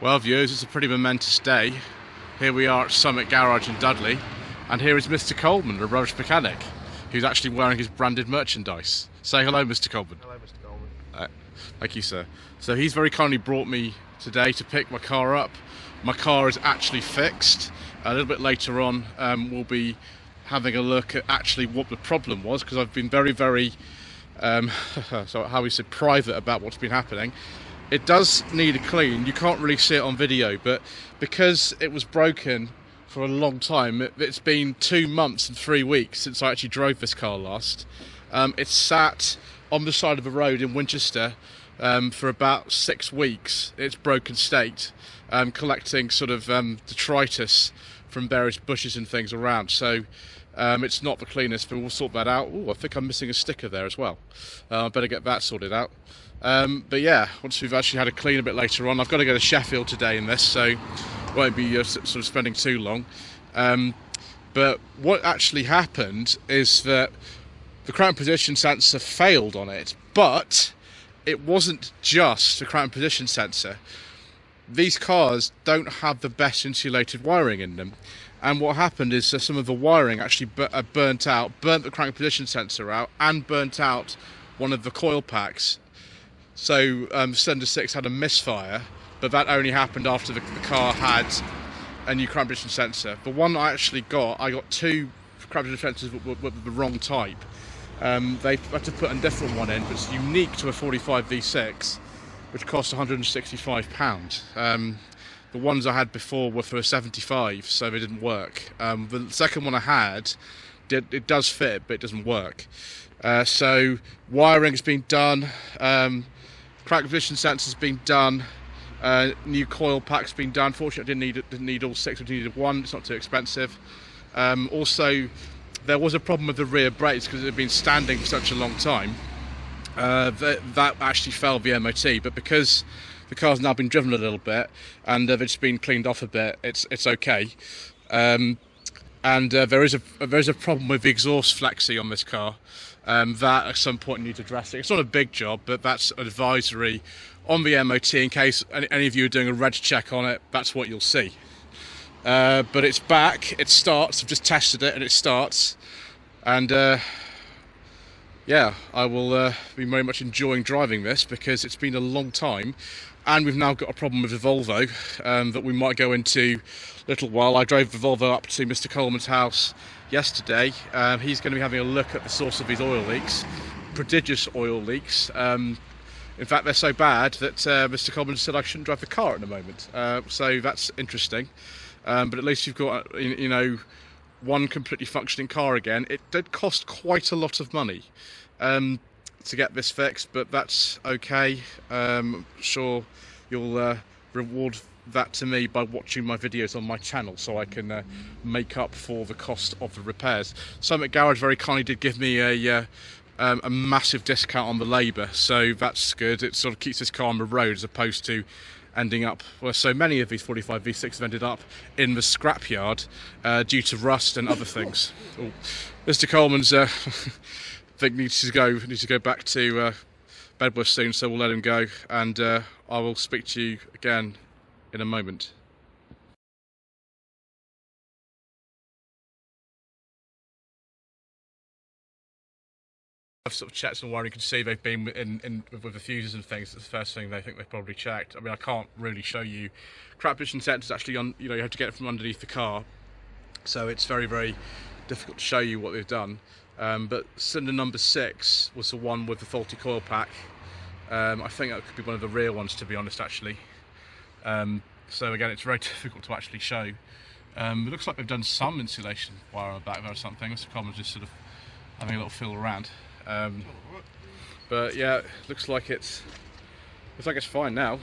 Well, viewers, it's a pretty momentous day. Here we are at Summit Garage in Dudley, and here is Mr. Coleman, the rubbish mechanic, who's actually wearing his branded merchandise. Say hello, Mr. Coleman. Hello, Mr. Coleman. Thank you, sir. So he's very kindly brought me today to pick my car up. My car is actually fixed. A little bit later on, we'll be having a look at actually what the problem was, because I've been very, so how we said, private about what's been happening. It does need a clean. You can't really see it on video, but because it was broken for a long time, it's been 2 months and 3 weeks since I actually drove this car last. It's sat on the side of a road in Winchester for about 6 weeks. It's broken state, collecting sort of detritus from various bushes and things around. So it's not the cleanest, but we'll sort that out. Oh, I think I'm missing a sticker there as well. I better get that sorted out. But yeah, once we've actually had a clean a bit later on, I've got to go to Sheffield today in this, so won't be sort of spending too long. But what actually happened is that the crank position sensor failed on it, but it wasn't just the crank position sensor. These cars don't have the best insulated wiring in them, and what happened is some of the wiring actually burnt the crank position sensor out, and burnt out one of the coil packs. So cylinder 6 had a misfire, but that only happened after the car had a new crank position sensor. The one I got two crank position sensors with the wrong type. They had to put a different one in, but it's unique to a 45 V6, which cost £165. The ones I had before were for a 75, so they didn't work. The second one I had, it does fit, but it doesn't work. So wiring's been done. Crank position sensor's been done, new coil pack's been done. Fortunately, I didn't need all 6, I needed 1. It's not too expensive. Also, there was a problem with the rear brakes because it had been standing for such a long time. That actually failed the MOT, but because the car's now been driven a little bit and it's been cleaned off a bit, it's okay. And there is a problem with the exhaust flexi on this car. That at some point needs addressing. It's not a big job, but that's an advisory on the MOT in case any of you are doing a reg check on it. That's what you'll see. But it's back, it starts. I've just tested it and it starts, and yeah, I will be very much enjoying driving this because it's been a long time, and we've now got a problem with the Volvo that we might go into a little while. I drove the Volvo up to Mr. Coleman's house yesterday. He's going to be having a look at the source of his oil leaks, prodigious oil leaks. In fact, they're so bad that Mr. Coleman said I shouldn't drive the car at the moment. So that's interesting. But at least you've got, you know, one completely functioning car again. It did cost quite a lot of money to get this fixed, but that's okay. I'm sure you'll reward that to me by watching my videos on my channel, so I can make up for the cost of the repairs. Summit Garage very kindly did give me a massive discount on the labour, so that's good. It sort of keeps this car on the road as opposed to ending up where so many of these 45 V6 have ended up in the scrapyard due to rust and other things. Ooh. Mr. Coleman's I think needs to go back to Bedworth soon, so we'll let him go, and I will speak to you again in a moment. I've sort of checked some wiring. You can see they've been in with the fuses and things. That's the first thing they think they've probably checked. I mean, I can't really show you. Crank position sensors actually on. You know, you have to get it from underneath the car, so it's very, very difficult to show you what they've done. But cylinder number 6 was the one with the faulty coil pack. I think that could be one of the rear ones, to be honest, actually. So again, it's very difficult to actually show. It looks like they've done some insulation wire on the back there or something. Mr. Coleman's just sort of having a little feel around. But yeah, looks like it's fine now.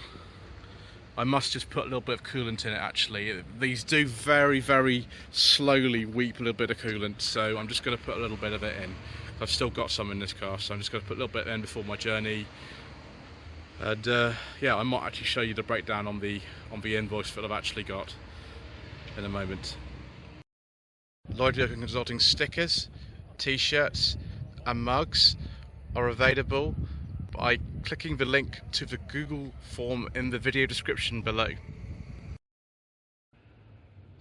I must just put a little bit of coolant in it actually. These do very, very slowly weep a little bit of coolant, so I'm just going to put a little bit of it in. I've still got some in this car, so I'm just going to put a little bit in before my journey. And yeah, I might actually show you the breakdown on the invoice that I've actually got in a moment. Lloyd Vehicle Consulting stickers, t-shirts and mugs are available by clicking the link to the Google form in the video description below.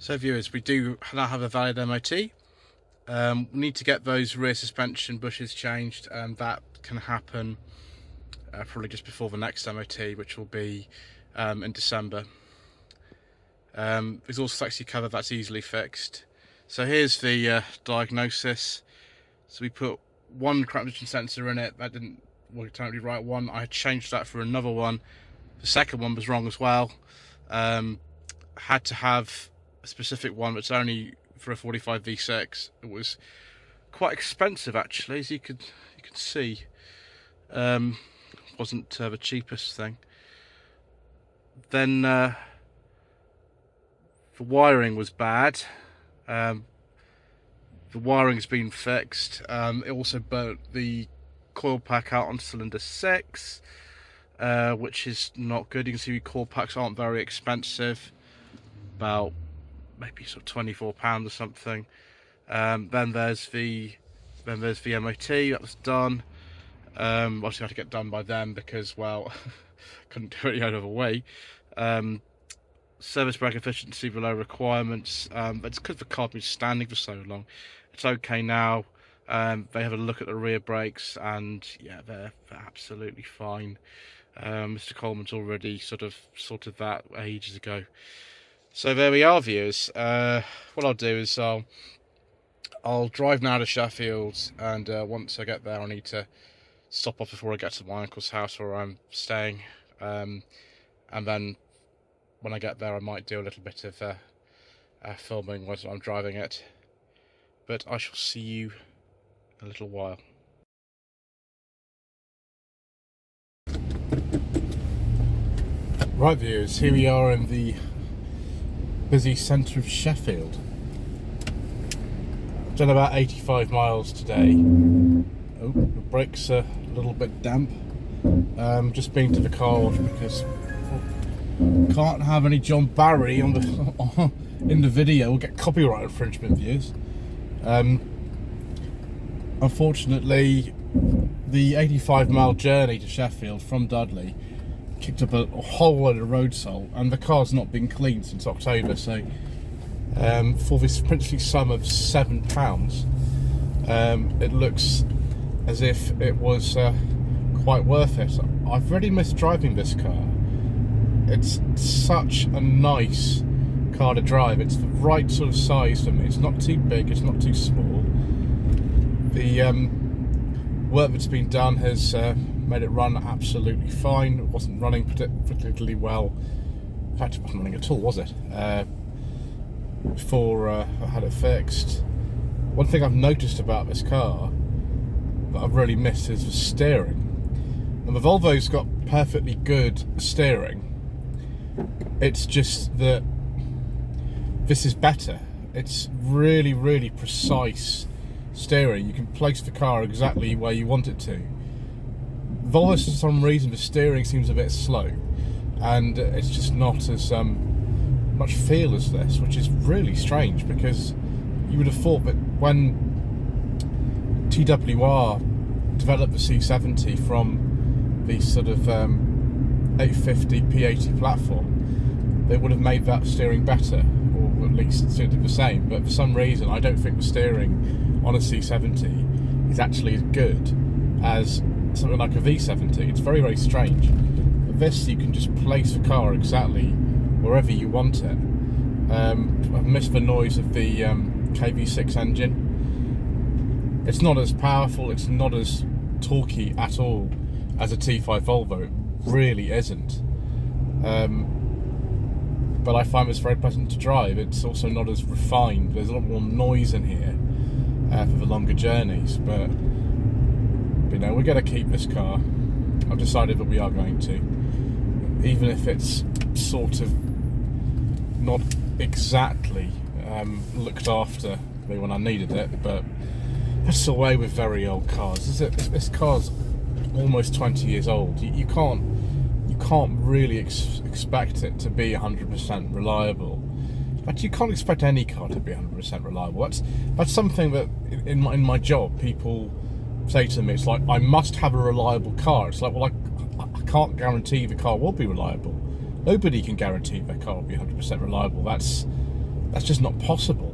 So viewers, we do now have a valid MOT. We need to get those rear suspension bushes changed, and that can happen probably just before the next MOT, which will be in December. Exhaust flexi cover, that's easily fixed. So here's the diagnosis. So we put one cranked ignition sensor in it, that didn't work totally right. One, I changed that for another one. The second one was wrong as well. Had to have a specific one, but it's only for a 45 V6. It was quite expensive actually, as you can see. Wasn't the cheapest thing. Then the wiring was bad. The wiring's been fixed. It also burnt the coil pack out on cylinder 6, which is not good. You can see coil packs aren't very expensive, about maybe sort of £24 or something. Then there's the MOT that was done. Obviously I had to get done by them because, well, couldn't do it any other way. Service brake efficiency below requirements. It's because the car's been standing for so long. It's okay now. They have a look at the rear brakes, and yeah, they're absolutely fine. Mr. Coleman's already sort of sorted that ages ago. So there we are, viewers. What I'll do is I'll drive now to Sheffield, and once I get there I need to stop off before I get to my uncle's house where I'm staying, and then when I get there I might do a little bit of filming while I'm driving it, but I shall see you in a little while. Right viewers, here we are in the busy centre of Sheffield. I've done about 85 miles today. Oh, the brakes are a little bit damp. Just been to the car wash because can't have any John Barry on the in the video. We'll get copyright infringement, views. Unfortunately, the 85-mile journey to Sheffield from Dudley kicked up a whole load of road salt, and the car's not been cleaned since October. So, for this princely sum of £7, it looks as if it was quite worth it. I've really missed driving this car. It's such a nice car to drive. It's the right sort of size for me. It's not too big, it's not too small. The work that's been done has made it run absolutely fine. It wasn't running particularly well. In fact, it wasn't running at all, was it? Before I had it fixed. One thing I've noticed about this car that I've really missed is the steering. And the Volvo's got perfectly good steering. It's just that this is better. It's really, really precise steering. You can place the car exactly where you want it to. Volvo, for some reason, the steering seems a bit slow, and it's just not as much feel as this, which is really strange, because you would have thought that when TWR developed the C70 from the sort of 850 P80 platform, they would have made that steering better, or at least suited the same. But for some reason, I don't think the steering on a C70 is actually as good as something like a V70. It's very, very strange. With this, you can just place the car exactly wherever you want it. I've missed the noise of the KV6 engine. It's not as powerful, it's not as torquey at all as a T5 Volvo. It really isn't. But I find this very pleasant to drive. It's also not as refined. There's a lot more noise in here for the longer journeys, but you know, we're going to keep this car. I've decided that we are going to, even if it's sort of not exactly looked after me when I needed it, but that's the way with very old cars. This car's almost 20 years old. You can't really expect it to be 100% reliable. But you can't expect any car to be 100% reliable. That's something that in my job people say to me. It's like, I must have a reliable car. It's like, well, I can't guarantee the car will be reliable. Nobody can guarantee their car will be 100% reliable. That's That's just not possible.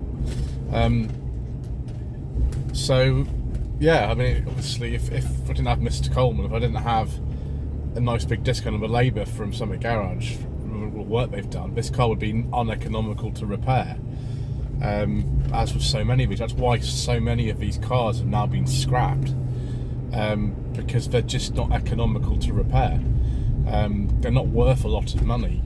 So yeah, I mean, obviously if I didn't have Mr. Coleman, if I didn't have a nice big discount on the labour from Summit Garage, from the work they've done, this car would be uneconomical to repair. As with so many of these. That's why so many of these cars have now been scrapped, because they're just not economical to repair. They're not worth a lot of money.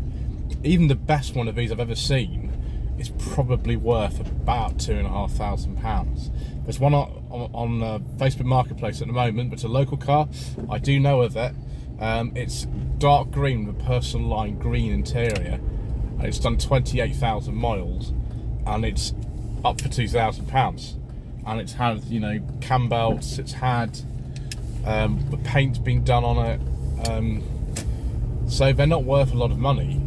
Even the best one of these I've ever seen is probably worth about £2,500. There's one on Facebook Marketplace at the moment, but it's a local car. I do know of it. It's dark green with a personal line green interior, and it's done 28,000 miles, and it's up for £2,000. And it's had, you know, cam belts. It's had the paint's been done on it. So they're not worth a lot of money.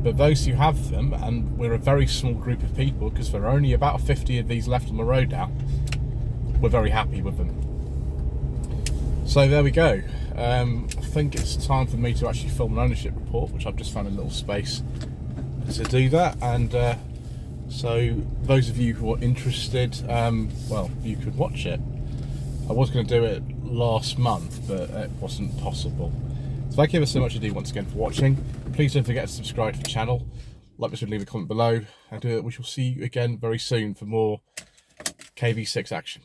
But those who have them, and we're a very small group of people, because there are only about 50 of these left on the road now, we're very happy with them. So there we go. I think it's time for me to actually film an ownership report, which I've just found a little space to do that. And so those of you who are interested, well, you could watch it. I was going to do it last month, but it wasn't possible. So thank you ever so much indeed once again for watching. Please don't forget to subscribe to the channel, like this, leave a comment below, and we shall see you again very soon for more KV6 action.